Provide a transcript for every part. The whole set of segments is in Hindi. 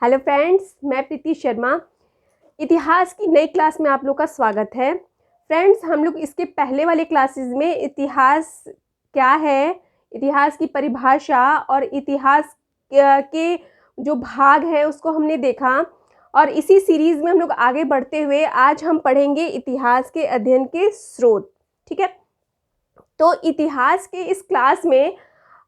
हेलो फ्रेंड्स, मैं प्रीति शर्मा। इतिहास की नई क्लास में आप लोग का स्वागत है। फ्रेंड्स, हम लोग इसके पहले वाले क्लासेस में इतिहास क्या है, इतिहास की परिभाषा और इतिहास के जो भाग है उसको हमने देखा। और इसी सीरीज़ में हम लोग आगे बढ़ते हुए आज हम पढ़ेंगे इतिहास के अध्ययन के स्रोत। ठीक है, तो इतिहास के इस क्लास में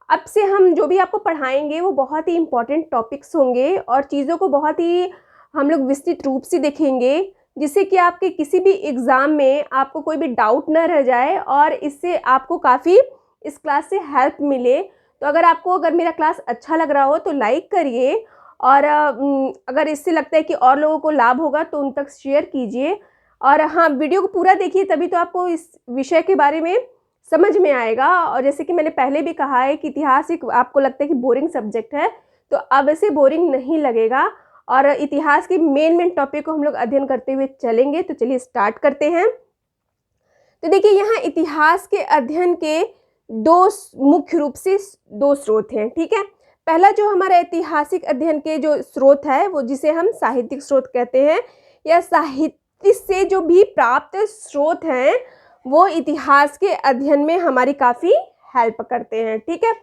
अब से हम जो भी आपको पढ़ाएंगे वो बहुत ही इम्पोर्टेंट टॉपिक्स होंगे और चीज़ों को बहुत ही हम लोग विस्तृत रूप से देखेंगे, जिससे कि आपके किसी भी एग्ज़ाम में आपको कोई भी डाउट न रह जाए और इससे आपको काफ़ी इस क्लास से हेल्प मिले। तो अगर मेरा क्लास अच्छा लग रहा हो तो लाइक करिए और अगर इससे लगता है कि और लोगों को लाभ होगा तो उन तक शेयर कीजिए। और हाँ, वीडियो को पूरा देखिए, तभी तो आपको इस विषय के बारे में समझ में आएगा। और जैसे कि मैंने पहले भी कहा है कि इतिहास एक आपको लगता है कि बोरिंग सब्जेक्ट है, तो अब ऐसे बोरिंग नहीं लगेगा और इतिहास के मेन टॉपिक को हम लोग अध्ययन करते हुए चलेंगे। तो चलिए स्टार्ट करते हैं। तो देखिए, यहाँ इतिहास के अध्ययन के मुख्य रूप से दो स्रोत हैं। ठीक है, पहला जो हमारा ऐतिहासिक अध्ययन के जो स्रोत है वो जिसे हम साहित्यिक स्रोत कहते हैं, या साहित्य से जो भी प्राप्त स्रोत हैं वो इतिहास के अध्ययन में हमारी काफ़ी हेल्प करते हैं। ठीक है,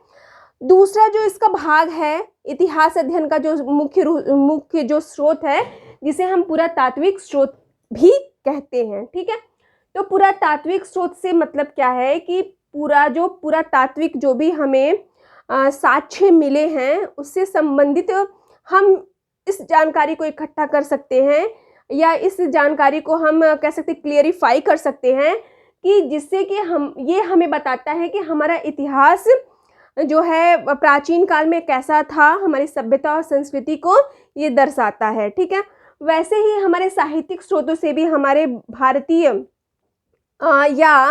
दूसरा जो इसका भाग है इतिहास अध्ययन का जो मुख्य जो स्रोत है, जिसे हम पुरातात्विक स्रोत भी कहते हैं। ठीक है, तो पुरातात्विक स्रोत से मतलब क्या है कि पुरातात्विक जो भी हमें साक्ष्य मिले हैं उससे संबंधित हम इस जानकारी को इकट्ठा कर सकते हैं, या इस जानकारी को हम कह सकते क्लियरिफाई कर सकते हैं, कि जिससे कि ये हमें बताता है कि हमारा इतिहास जो है प्राचीन काल में कैसा था, हमारी सभ्यता और संस्कृति को ये दर्शाता है। ठीक है, वैसे ही हमारे साहित्यिक स्रोतों से भी हमारे भारतीय या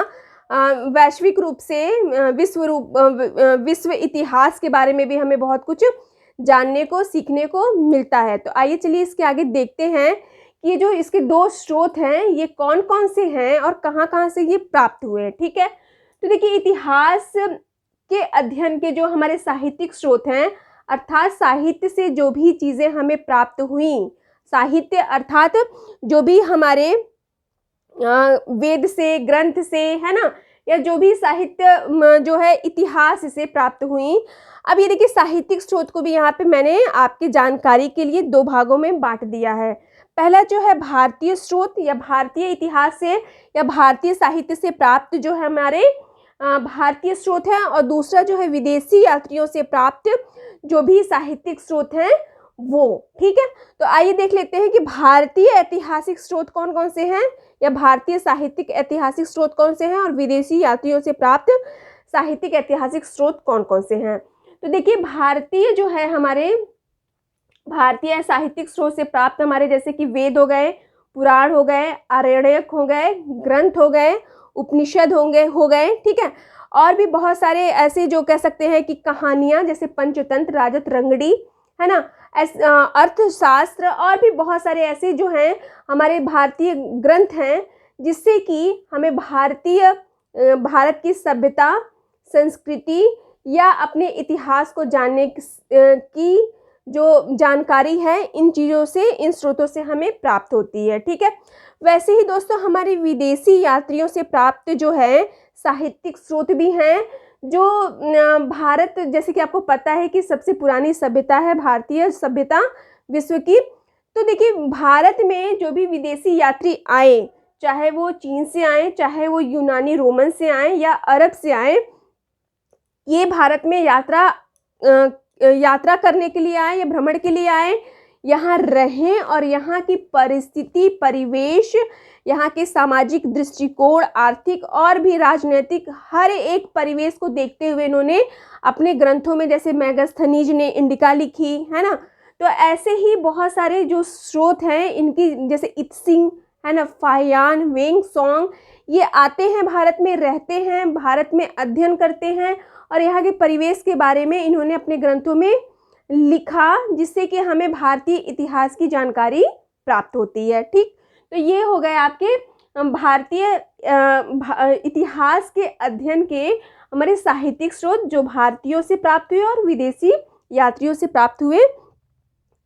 वैश्विक रूप से विश्व इतिहास के बारे में भी हमें बहुत कुछ जानने को सीखने को मिलता है। तो आइए चलिए इसके आगे देखते हैं कि ये जो इसके दो स्रोत हैं ये कौन कौन से हैं और कहाँ कहाँ से ये प्राप्त हुए हैं। ठीक है, तो देखिए, इतिहास के अध्ययन के जो हमारे साहित्यिक स्रोत हैं, अर्थात साहित्य से जो भी चीज़ें हमें प्राप्त हुई, साहित्य अर्थात जो भी हमारे वेद से, ग्रंथ से, है ना, या जो भी साहित्य जो है इतिहास से प्राप्त हुई। अब ये देखिए, साहित्यिक स्रोत को भी यहाँ पे मैंने आपकी जानकारी के लिए दो भागों में बांट दिया है। पहला जो है भारतीय स्रोत या भारतीय इतिहास से या भारतीय साहित्य से प्राप्त जो है हमारे भारतीय स्रोत हैं, और दूसरा जो है विदेशी यात्रियों से प्राप्त जो भी साहित्यिक स्रोत हैं वो। ठीक है, तो आइए देख लेते हैं कि भारतीय ऐतिहासिक स्रोत कौन कौन से हैं, या भारतीय साहित्यिक ऐतिहासिक स्रोत कौन से हैं, और विदेशी यात्रियों से प्राप्त साहित्यिक ऐतिहासिक स्रोत कौन कौन से हैं। तो देखिए, भारतीय जो है हमारे भारतीय साहित्यिक स्रोत से प्राप्त हमारे जैसे कि वेद हो गए, पुराण हो गए, आरण्यक हो गए, ग्रंथ हो गए, उपनिषद हो गए। ठीक है, और भी बहुत सारे ऐसे जो कह सकते हैं कि कहानियाँ, जैसे पंचतंत्र, राजत रंगड़ी, है ना, अर्थशास्त्र, और भी बहुत सारे ऐसे जो हैं हमारे भारतीय ग्रंथ हैं, जिससे कि हमें भारत की सभ्यता, संस्कृति या अपने इतिहास को जानने की जो जानकारी है इन चीज़ों से, इन स्रोतों से हमें प्राप्त होती है। ठीक है, वैसे ही दोस्तों हमारे विदेशी यात्रियों से प्राप्त जो है साहित्यिक स्रोत भी हैं, जो भारत, जैसे कि आपको पता है कि सबसे पुरानी सभ्यता है भारतीय सभ्यता विश्व की। तो देखिए, भारत में जो भी विदेशी यात्री आए, चाहे वो चीन से आए, चाहे वो यूनानी रोमन से आए या अरब से आए, ये भारत में यात्रा करने के लिए आए या भ्रमण के लिए आए, यहाँ रहें और यहाँ की परिस्थिति, परिवेश, यहाँ के सामाजिक दृष्टिकोण, आर्थिक और भी राजनीतिक हर एक परिवेश को देखते हुए इन्होंने अपने ग्रंथों में, जैसे मेगास्थनीज ने इंडिका लिखी है ना, तो ऐसे ही बहुत सारे जो स्रोत हैं इनकी, जैसे इत्सिंग है ना, फाहियान, वेंग सॉन्ग, ये आते हैं भारत में, रहते हैं भारत में, अध्ययन करते हैं और यहाँ के परिवेश के बारे में इन्होंने अपने ग्रंथों में लिखा, जिससे कि हमें भारतीय इतिहास की जानकारी प्राप्त होती है। ठीक, तो ये हो गए आपके भारतीय इतिहास के अध्ययन के हमारे साहित्यिक स्रोत, जो भारतीयों से प्राप्त हुए और विदेशी यात्रियों से प्राप्त हुए।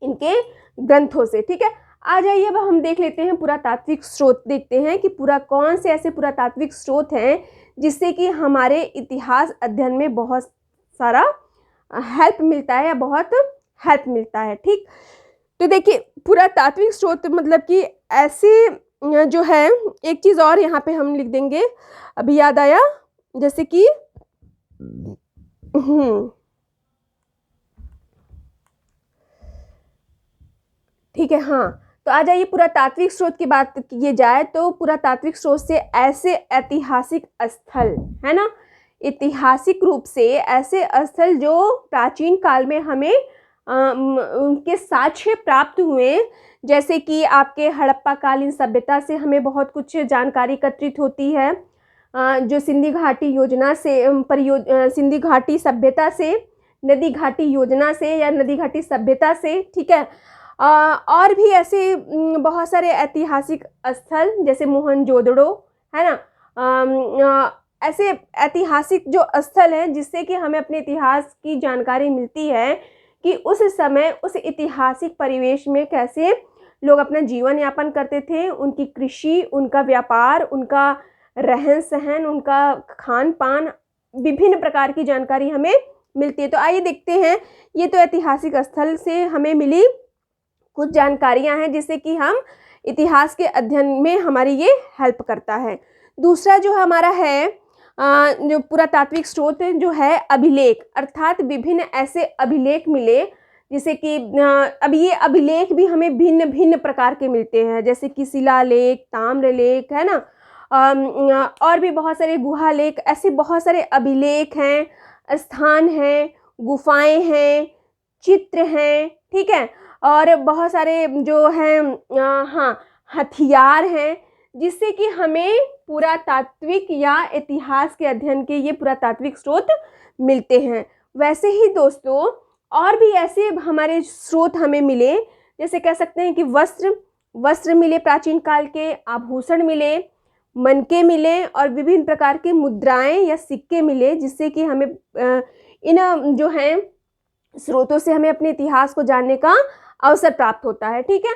इनके ग्रंथों से। ठीक है, आ जाइए अब हम देख लेते हैं पुरातात्विक स्रोत, देखते हैं कि पूरा कौन से ऐसे पुरातात्विक स्रोत हैं जिससे कि हमारे इतिहास अध्ययन में बहुत सारा हेल्प मिलता है या बहुत हेल्प मिलता है। ठीक, तो देखिए पुरातात्विक स्रोत मतलब कि ऐसे जो है, एक चीज़ और यहाँ पे हम लिख देंगे, अभी याद आया, जैसे कि ठीक है, हाँ, तो आ जाइए पुरातात्विक स्रोत की बात की जाए तो पुरातात्विक स्रोत से ऐसे ऐतिहासिक स्थल है ना, ऐतिहासिक रूप से ऐसे स्थल जो प्राचीन काल में हमें उनके साक्ष्य प्राप्त हुए, जैसे कि आपके हड़प्पा कालीन सभ्यता से हमें बहुत कुछ जानकारी एकत्रित होती है, जो सिंधी घाटी योजना से सिंधी घाटी सभ्यता से, नदी घाटी योजना से या नदी घाटी सभ्यता से। ठीक है, और भी ऐसे बहुत सारे ऐतिहासिक स्थल जैसे मोहनजोदड़ो है ना, ऐसे ऐतिहासिक जो स्थल हैं जिससे कि हमें अपने इतिहास की जानकारी मिलती है कि उस समय उस ऐतिहासिक परिवेश में कैसे लोग अपना जीवन यापन करते थे, उनकी कृषि, उनका व्यापार, उनका रहन सहन, उनका खान पान, विभिन्न प्रकार की जानकारी हमें मिलती है। तो आइए देखते हैं, ये तो ऐतिहासिक स्थल से हमें मिली कुछ जानकारियां हैं जिससे कि हम इतिहास के अध्ययन में हमारी ये हेल्प करता है। दूसरा जो हमारा है जो पुरातात्विक स्रोत जो है अभिलेख, अर्थात विभिन्न ऐसे अभिलेख मिले जिसे कि अब ये अभिलेख भी हमें भिन्न भिन्न प्रकार के मिलते हैं, जैसे कि शिलालेख, ताम्रलेख है ना, और भी बहुत सारे गुहालेख, ऐसे बहुत सारे अभिलेख हैं, स्थान हैं, गुफाएं हैं, चित्र हैं। ठीक है, और बहुत सारे जो हैं हाँ हथियार हैं जिससे कि हमें पुरातात्विक या इतिहास के अध्ययन के ये पुरातात्विक स्रोत मिलते हैं। वैसे ही दोस्तों और भी ऐसे हमारे स्रोत हमें मिले, जैसे कह सकते हैं कि वस्त्र मिले प्राचीन काल के, आभूषण मिले, मनके मिले, और विभिन्न प्रकार के मुद्राएं या सिक्के मिले, जिससे कि हमें इन जो हैं स्रोतों से हमें अपने इतिहास को जानने का अवसर प्राप्त होता है। ठीक है,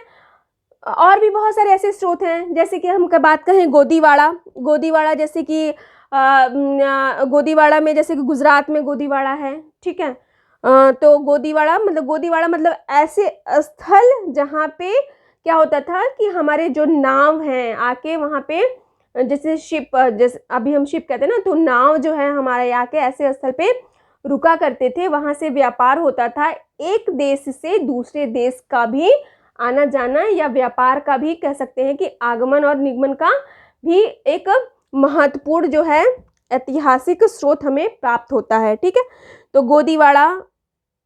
और भी बहुत सारे ऐसे स्रोत हैं, जैसे कि हम बात करें गोदीवाड़ा, जैसे कि गोदीवाड़ा में, जैसे कि गुजरात में गोदीवाड़ा है। ठीक है, तो गोदीवाड़ा मतलब ऐसे स्थल जहाँ पे क्या होता था कि हमारे जो नाव हैं आके वहाँ पे, जैसे शिप, जैसे अभी हम शिप कहते हैं ना, तो नाव जो है हमारे आके ऐसे स्थल पे रुका करते थे, वहाँ से व्यापार होता था, एक देश से दूसरे देश का भी आना जाना या व्यापार का भी कह सकते हैं कि आगमन और निगमन का भी एक महत्वपूर्ण जो है ऐतिहासिक स्रोत हमें प्राप्त होता है। ठीक है, तो गोदीवाड़ा,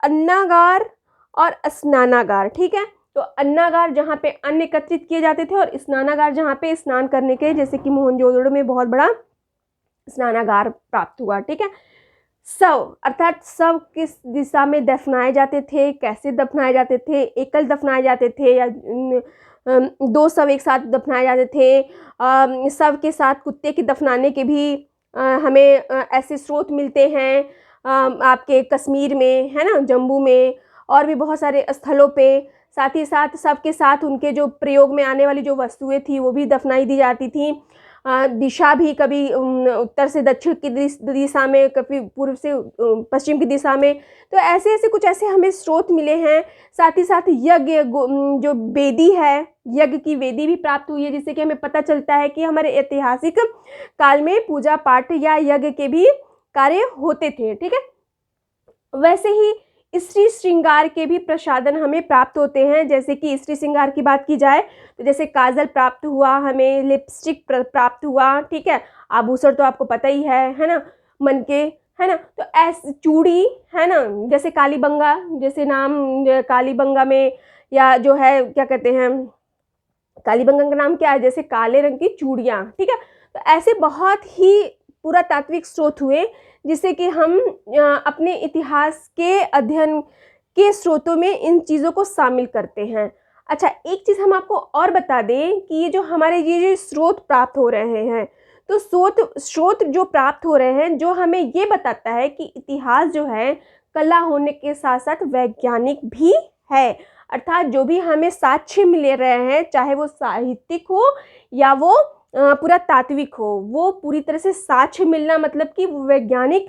अन्नागार और स्नानागार। ठीक है, तो अन्नागार जहाँ पे अन्न एकत्रित किए जाते थे और स्नानागार जहाँ पे स्नान करने के, जैसे कि मोहनजोदड़ो में बहुत बड़ा स्नानागार प्राप्त हुआ। ठीक है, शव अर्थात शव किस दिशा में दफनाए जाते थे, कैसे दफनाए जाते थे, एकल दफनाए जाते थे या दो शव एक साथ दफनाए जाते थे, शव के साथ कुत्ते के दफनाने के भी हमें ऐसे स्रोत मिलते हैं आपके कश्मीर में है ना, जम्मू में, और भी बहुत सारे स्थलों पे। साथ ही साथ शव के साथ उनके जो प्रयोग में आने वाली जो वस्तुएं थी वो भी दफनाई दी जाती थी। दिशा भी कभी उत्तर से दक्षिण की दिशा में, कभी पूर्व से पश्चिम की दिशा में, तो ऐसे ऐसे कुछ ऐसे हमें स्रोत मिले हैं। साथ ही साथ यज्ञ जो वेदी है, यज्ञ की वेदी भी प्राप्त हुई है, जिससे कि हमें पता चलता है कि हमारे ऐतिहासिक काल में पूजा पाठ या यज्ञ के भी कार्य होते थे। ठीक है, वैसे ही स्त्री श्रृंगार के भी प्रसाधन हमें प्राप्त होते हैं, जैसे कि स्त्री श्रृंगार की बात की जाए तो जैसे काजल प्राप्त हुआ, हमें लिपस्टिक प्राप्त हुआ। ठीक है, आभूषण तो आपको पता ही है ना, मनके है ना, तो ऐसे चूड़ी है ना, जैसे कालीबंगा, जैसे नाम कालीबंगा में, या जो है क्या कहते हैं, कालीबंगा का नाम क्या है, जैसे काले रंग की चूड़ियाँ। ठीक है, तो ऐसे बहुत ही पुरातात्विक स्रोत हुए जिससे कि हम अपने इतिहास के अध्ययन के स्रोतों में इन चीज़ों को शामिल करते हैं। अच्छा, एक चीज़ हम आपको और बता दें कि ये जो हमारे ये जो स्रोत प्राप्त हो रहे हैं, तो स्रोत जो प्राप्त हो रहे हैं, जो हमें ये बताता है कि इतिहास जो है कला होने के साथ साथ वैज्ञानिक भी है। अर्थात जो भी हमें साक्ष्य मिल रहे हैं, चाहे वो साहित्यिक हो या वो पुरातात्विक हो, वो पूरी तरह से साक्ष्य मिलना मतलब कि वैज्ञानिक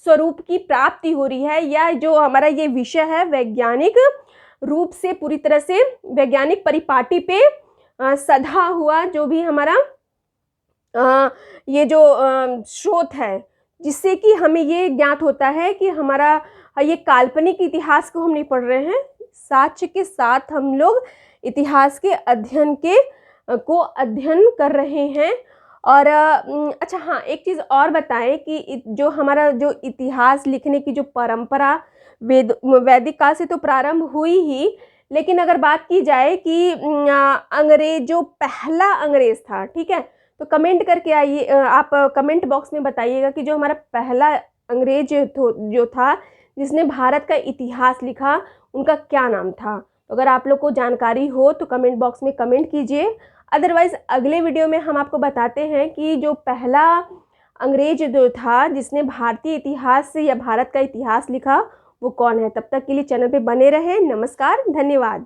स्वरूप की प्राप्ति हो रही है, या जो हमारा ये विषय है वैज्ञानिक रूप से पूरी तरह से वैज्ञानिक परिपाटी पे सधा हुआ जो भी हमारा ये जो स्रोत है, जिससे कि हमें ये ज्ञात होता है कि हमारा ये काल्पनिक इतिहास को हम नहीं पढ़ रहे हैं, साक्ष्य के साथ हम लोग इतिहास के अध्ययन को अध्ययन कर रहे हैं। और अच्छा हाँ, एक चीज़ और बताएं कि जो हमारा जो इतिहास लिखने की जो परंपरा वैदिक काल से तो प्रारंभ हुई ही, लेकिन अगर बात की जाए कि अंग्रेज जो पहला अंग्रेज था, ठीक है, तो कमेंट करके आइए, आप कमेंट बॉक्स में बताइएगा कि जो हमारा पहला अंग्रेज जो था जिसने भारत का इतिहास लिखा, उनका क्या नाम था। तो अगर आप लोग को जानकारी हो तो कमेंट बॉक्स में कमेंट कीजिए। अदरवाइज़ अगले वीडियो में हम आपको बताते हैं कि जो पहला अंग्रेज जो था जिसने भारतीय इतिहास से या भारत का इतिहास लिखा, वो कौन है। तब तक के लिए चैनल पे बने रहें। नमस्कार, धन्यवाद।